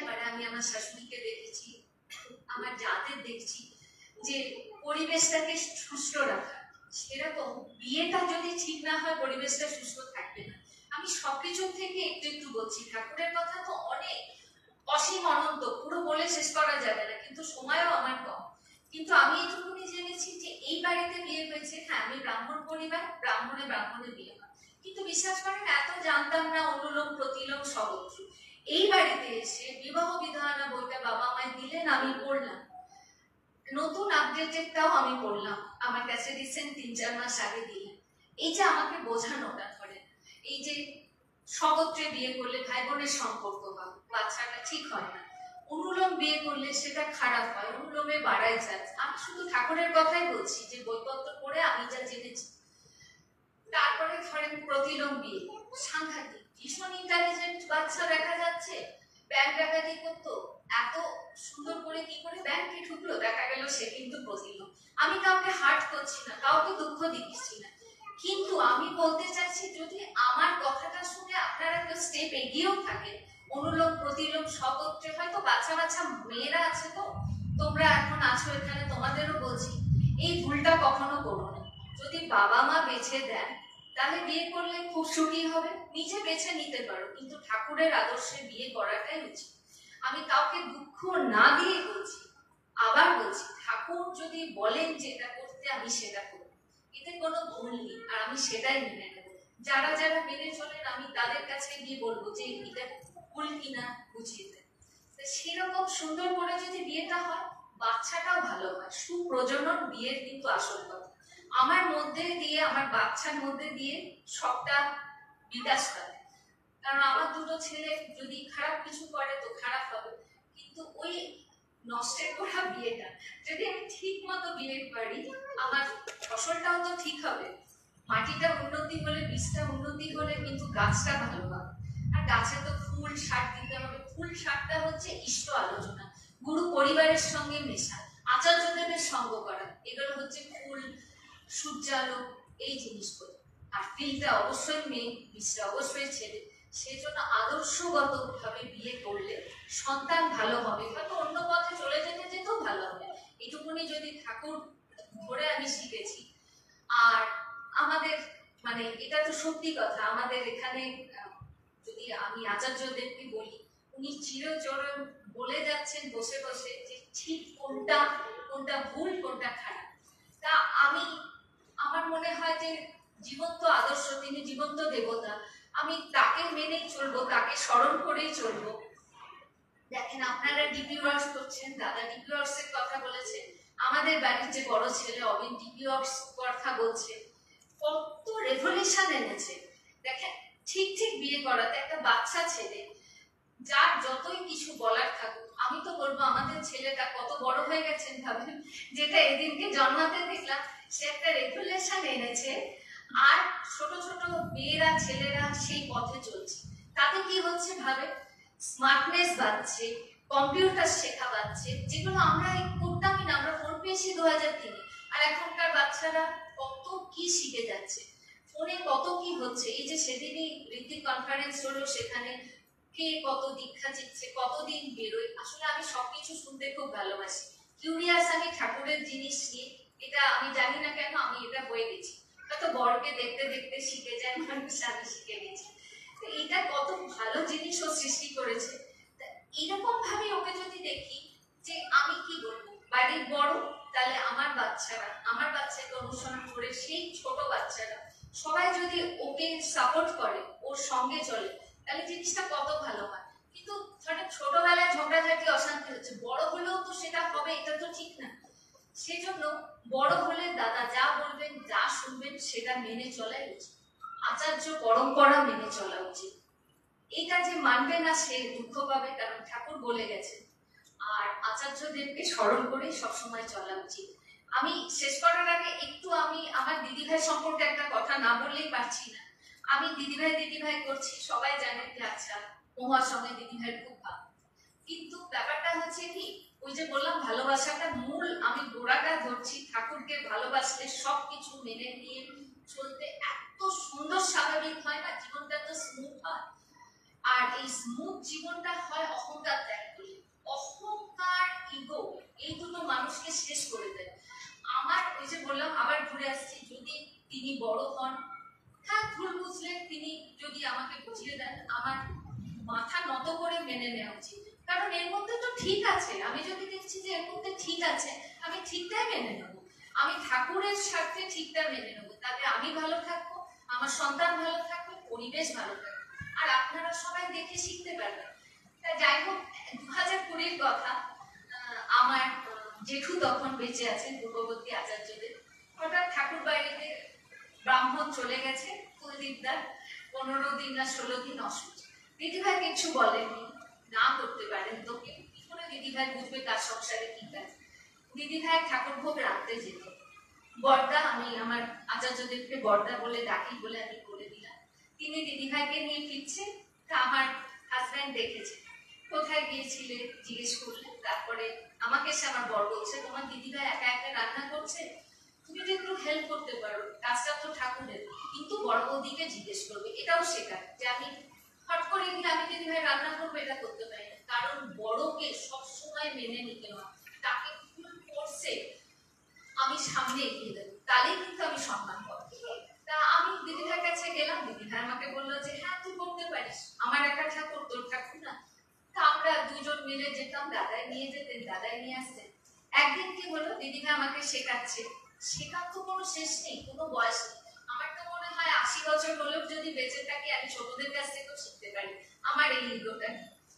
মানে আমি আমার শাশুড়িকে দেখেছি, আমার যাদের দেখছি যে পরিবেশটাকে সুস্থ রাখা, সেরকম বিয়েটা যদি ঠিক না হয় পরিবেশটা সুস্থ থাকবে না। আমি সবকিছু থেকে একটু একটু বলছি, ঠাকুরের কথা তো অনেক, অসীম অনন্ত, পুরো বলে শেষ করা যাবে না, কিন্তু সময়ও আমার কম। কিন্তু আমি এইটুকুনি জেনেছি যে এই বাড়িতে বিয়ে হয়েছে, হ্যাঁ আমি ব্রাহ্মণ পরিবার, ব্রাহ্মণে বিয়ে হয়, কিন্তু বিশ্বাস করেন এত জানতাম না অনুলোম প্রতিলোম সর্বত্র। এই বাড়িতে এসে বিবাহ বিধানা বইটা বাবা আমায় দিলেন, আমি পড়লাম, নতুন আপডেটেডটাও আমি পড়লাম, আমার কাছে রিসেন্ট 3-4 মাস আগে দিলেন। এই যে আমাকে বোঝানোটা ধরেন, এই যে স্বগোত্রে বিয়ে করলে ভাই বোনের সম্পর্ক হয়, বাচ্চাটা ঠিক হয় না, অনুলোম বিয়ে করলে সেটা খারাপ হয়, অনুলোমে বাড়ায় যায়। আমি শুধু ঠাকুরের কথাই বলছি, যে বইপত্র পড়ে আমি যা জেনেছি। তারপরে ধরেন প্রতিলোম বিয়ে, সাংঘাতিক, ভীষণ ইন্টেলিজেন্ট বাচ্চা দেখা যাচ্ছে, ব্যাংক ডাকাতি করতো, এত সুন্দর করে কি করে ব্যাংকে ঢুকলো, দেখা গেল সে কিন্তু প্রতিলোম। আমি কাউকে হার্ট করছি না, কাউকে দুঃখ দিচ্ছি না, কিন্তু আমি বলতে চাইছি যদি আমার কথাটা শুনে আপনারা কেউ স্টেপ এগিয়েও থাকেন, অনুলোম প্রতিলোম স্বগোত্রে, হয়তো বাচ্চা বাচ্চা মেয়েরা আছে, তো তোমরা এখন আছো এখানে, তোমাদেরও বলছি এই ভুলটা কখনো করো না। যদি বাবা মা বেছে দেন তাহলে বিয়ে করলে খুব সুখী হবে, নিজে বেছে নিতে পারো, কিন্তু ঠাকুরের আদর্শে বিয়ে করাটাই উচিত। আমি কাউকে দুঃখ না দিয়ে বলছি, আবার বলছি, ঠাকুর যদি বলেন যে এটা করতে, আমি সেটা করব, এতে কোনো ভুল নেই, আর আমি সেটাই মেনে নেব। যারা যারা মেনে চলেন আমি তাদের কাছে গিয়ে বলবো যে এটা ভুল কিনা বুঝিয়ে দেন। সেরকম সুন্দর করে যদি বিয়েটা হয়, বাচ্চাটাও ভালো হয়, সুপ্রজনন বিয়ের কিন্তু আসল কথা। আমার মধ্যে দিয়ে, আমার বাচ্চার মধ্যে দিয়ে সবটা বিকাশ পাবে, কারণ আমার দুটো ছেলে যদি খারাপ কিছু করে তো খারাপ হবে, কিন্তু ওই নষ্টের করা বিয়েটা যদি আমি ঠিক মতো বিয়ে পারি, আমার ফসলটাও তো ঠিক হবে, মাটিটা উন্নতি হলে, বীজটা উন্নতি হলে কিন্তু গাছটা ভালো হবে। আর গাছে তো ফুল সার দিতে হবে, ফুল সারটা হচ্ছে ইষ্ট আলোচনা, গুরু পরিবারের সঙ্গে মেশা, আচার্যদেবের সঙ্গ করা, এগুলো হচ্ছে ফুল, সূর্যালো, এই জিনিসগুলো। আর ফিলটা অবশ্যই মেয়ে, বীজটা অবশ্যই ছেলে। সেই জন্য আদর্শগত ভাবে বিয়ে করলে সন্তান ভালো হবে, হয়তো অন্য পথে চলে যেতে যেতেও ভালো হবে, এটুকুনি যদি ঠাকুর ধরে আমি শিখেছি। আর আমাদের মানে এটা তো সত্যি কথা, আমাদের এখানে যদি আমি আচার্যদেবকে বলি, উনি চিরচরণ বলে যাচ্ছেন বসে বসে যে ঠিক কোনটা, কোনটা ভুল, কোনটা খারাপ। তা আমি, আমার মনে হয় যে জীবন্ত আদর্শ, তিনি জীবন্ত দেবতা, আমি তাকে মেনেই চলবো, তাকে স্মরণ করেই চলবো। দেখেন আপনারা ডিপি ওয়ার্কস করছেন, দাদা ডিপি ওয়ার্কস এর কথা বলেছে, আমাদের বাড়ির যে বড় ছেলে অবিন ডিপি ওয়ার্কস কথা বলছে, কত রেভলিউশন এনেছে। দেখেন ঠিক ঠিক বিয়ে করাতে একটা বাচ্চা ছেলে, যার যতই কিছু বলার থাকুক, আমি তো বলবো আমাদের ছেলেটা কত বড় হয়ে গেছেন ভাবেন, যেটা এদিনকে জন্মাতে দেখলাম, সে একটা রেভলিউশন এনেছে, আর ছোট ছোট মেয়েরা ছেলেরা সেই পথে চলছে। তাতে কি হচ্ছে ভাবে, স্মার্টনেস বাড়ছে, কম্পিউটার শেখা বাড়ছে, যেগুলো আমরা করতামই না, আমরা ফোন পেয়েছি 2003-এ, আর এখনকার বাচ্চারা কত কি শিখে যাচ্ছে, ফোনে কত কি হচ্ছে। এই যে সেদিনই ঋতিক কনফারেন্স হলো, সেখানে কে কত দীক্ষা দিচ্ছে, কতদিন বেরোয়, আসলে আমি সবকিছু শুনতে খুব ভালোবাসি, কিউরিয়াস আমি ঠাকুরের জিনিস নিয়ে। এটা আমি জানি না কেন আমি এটা হয়ে গেছি, হয়তো বড়কে দেখতে দেখতে শিখে যায় মানুষ, আমি শিখে গেছি। এটা কত ভালো জিনিস ও সৃষ্টি করেছে। এরকম ভাবে ওকে যদি দেখি, যে আমি কি বলবো, বাড়ির বড়, তাহলে আমার বাচ্চারা, আমার বাচ্চাকে অনুসরণ করে সেই ছোট বাচ্চারা সবাই যদি ওকে সাপোর্ট করে, ওর সঙ্গে চলে, তাহলে জিনিসটা কত ভালো হয়। কিন্তু ধরেন ছোটবেলায় ঝগড়াঝাটি অশান্তি হচ্ছে, বড় হলেও তো সেটা হবে, এটা তো ঠিক না। সেজন্য বড় হলে দাদা যা বলবেন, যা শুনবেন, সেটা মেনে চলাই উচিত, আচার্য পরম্পরা মেনে চলা উচিত। এটা যে মানবে না সে দুঃখ পাবে, কারণ ঠাকুর বলে গেছেন। আর আচার্যদেবকে স্মরণ করে সবসময় চলা উচিত। আমি শেষ করার আগে একটু আমি আমার দিদিভাই সম্পর্কে একটা কথা না বললেই পারছি না। আমি দিদিভাই করছি, সবাই জানেন যে আচ্ছা তোমার সঙ্গে দিদিভাই খুব ভালো, কিন্তু ব্যাপারটা হচ্ছে কি, ওই যে বললাম ভালোবাসাটা মূল, আমি গোড়াটা ধরছি, ঠাকুরকে ভালোবাসলে সবকিছু মেনে নিয়ে চলতে এত সুন্দর স্বাভাবিক হয় না, জীবনটা তো স্মুথ হয়। আর এই স্মুথ জীবনটা হয় অহংকার ত্যাগ মেনে নেওয়া উচিত, কারণ এর মধ্যে তো ঠিক আছে। আমি যদি দেখছি যে এর মধ্যে ঠিক আছে, আমি ঠিকটাই মেনে নেব। আমি ঠাকুরের স্বার্থে ঠিকটা মেনে নেব, তাতে আমি ভালো থাকবো, আমার সন্তান ভালো থাকবে, পরিবেশ ভালো থাকবে, আর আপনারা সবাই দেখে শিখতে পারবেন। তা যাই হোক, 2020-র কথা। আমার জেঠু তখন বেঁচে আছেন, পূর্ববর্তী আচার্যদের। হঠাৎ ঠাকুর বাড়িতে ব্রাহ্মণ চলে গেছে, কুলদীপদার, 15 দিন না 16 দিন অসুখ। দিদিভাই কিছু বলেননি, না করতে পারেন তো কি করে দিদিভাই বুঝবে তার সংসারে কি কাজ। দিদিভাই ঠাকুর ভোগ রাখতে যেত। বর্দা, আমি আমার আচার্যদেবকে বর্দা বলে ডাকি বলে আমি করে দিলাম। তিনি দিদিভাইকে নিয়ে ফিরছে, তা আমার হাজব্যান্ড দেখেছে। কোথায় গিয়েছিলে জিজ্ঞেস করলেন। তারপরে আমাকে সে আমার বর বলছে, তোমার দিদিভাই একা একা রান্না করছে, তুমি তো একটু হেল্প করতে পারো, কাজটা তো ঠাকুরের। কিন্তু বড় বৌদিকে জিজ্ঞেস করবে, এটাও শেখায় যে আমি হট করে গিয়ে আমি দিদিভাই রান্না করবো এটা করতে পারি না, কারণ বড়কে সবসময় মেনে নিতে হয়। তাকে ভুল করছে আমি সামনে এগিয়ে দেবো, তাহলেই কিন্তু আমি সম্মান পাবো। তা আমি দিদিভাইয়ের কাছে গেলাম, দিদিভাই আমাকে বললো যে হ্যাঁ তুই করতে পারিস, আমার একা ঠাকুর তোর ঠাকুর না। তা আমরা দুজন মিলে যেতাম, দাদাই নিয়ে যেতেন, দাদাই নিয়ে আসতেন। একদিন কি হলো, দিদিভাই আমাকে শেখাচ্ছে, শেখার তো কোনো শেষ নেই, কোনো বয়স নেই। আমার তো মনে হয় 80 বছর হলেও যদি বেঁচে থাকি আমি ছোটদের কাছ থেকেও শিখতে পারি, আমার এই ইগোটা।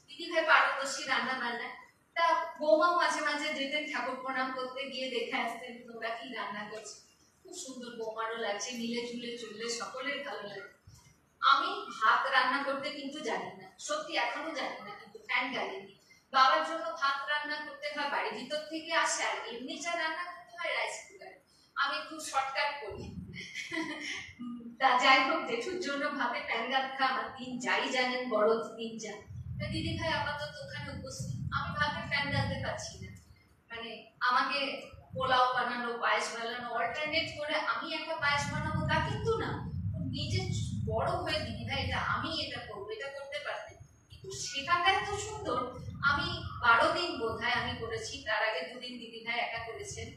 দিদিভাই পারদর্শী রান্না বান্না। তা বৌমাও মাঝে মাঝে যেতেন ঠাকুর প্রণাম করতে, গিয়ে দেখে আসতেন তোমরা কি রান্না করছো। খুব সুন্দর, বৌমারও লাগছে, মিলে ঝুলে চললে সকলের ভালো লাগে। আমি ভাত রান্না করতে কিন্তু জানি না, সত্যি এখনো জানি না, কিন্তু ফ্যান গালিনি। বাবার জন্য ভাত রান্না করতে হয়, বাড়ির ভিতর থেকে আসে, আর এমনি যা রান্না করতে হয় রাইস কুকারে। আমি একটু শর্টকাট করি। তা যাই হোক, জেঠুর জন্য ভাতে প্যান গাঁথা আমার তিন যাই জানেন, বড় তিন যা। দিদি ভাই আপাতত ওখানে উপস্থিত, আমি ভাতে প্যান গাঁথতে পারছি না। মানে আমাকে পোলাও বানানো, পায়েস বানানো, অল্টারনেট করে আমি একটা পায়েস বানাবো তা কিন্তু না। নিজে বড় হয়ে দিদি ভাই এটা আমি এটা করবো, এটা করতে পারতেন, কিন্তু শেখাটা এত সুন্দর। আমি 12 দিন বোধহয় আমি করেছি, তার আগে 2 দিন দিদি ভাই একা করেছেন।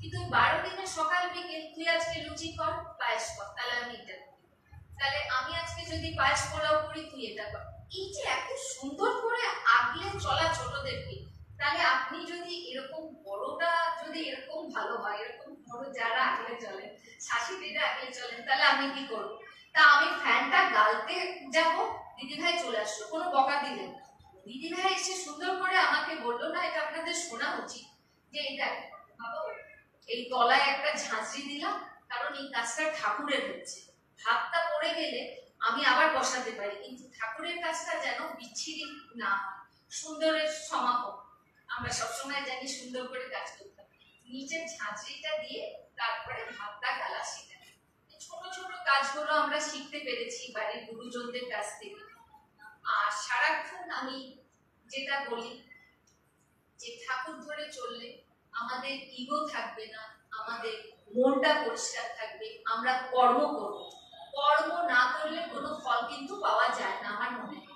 কিন্তু 12 দিনে সকাল বিকেল তুই আজকে লুচি কর, পায়েস কর, তাহলে আমি এটা করি। তাহলে আমি আজকে যদি পায়েস পোলাও করি, তুই এটা কর। এই যে এত সুন্দর করে আগলে চলা ছোটদেরকে, তাহলে আপনি যদি এরকম বড়টা যদি এরকম ভালো হয়, এরকম বড় যারা আগলে চলেন, শাশুড়িরা আগলে চলেন, তাহলে আমি কি করবো। তা আমি ফ্যানটা গালতে যাব, দিদিভাই চলে আসলো, কোনো বকা দিলেন না। দিদিভাই এসে সুন্দর করে আমাকে বললো, না এটা আপনাদের শোনা উচিত, যে এটা বাবা এই তলায় একটা ঝাঁঝরি দিলাম, কারণ এই কাজটা ঠাকুরের হচ্ছে। ভাতটা পড়ে গেলে আমি আবার বসাতে পারি, কিন্তু ঠাকুরের কাজটা যেন বিচ্ছিরি না হয়, সুন্দরের সমাপন। আমরা সবসময় জানি সুন্দর করে কাজ করতে হবে। নিচের ঝাঁঝরিটা দিয়ে তারপরে ভাতটা গালা শেখা। ছোট ছোট কাজগুলো আমরা শিখতে পেরেছি বাড়ির গুরুজনদের কাছ থেকে। আর সারাক্ষণ আমি যেটা বলি, যে ঠাকুর ধরে চললে আমাদের ইগো থাকবে না, আমাদের মনটা পরিষ্কার থাকবে, আমরা কর্ম করব। কর্ম না করলে কোনো ফল কিন্তু পাওয়া যায় না আমার মনে হয়।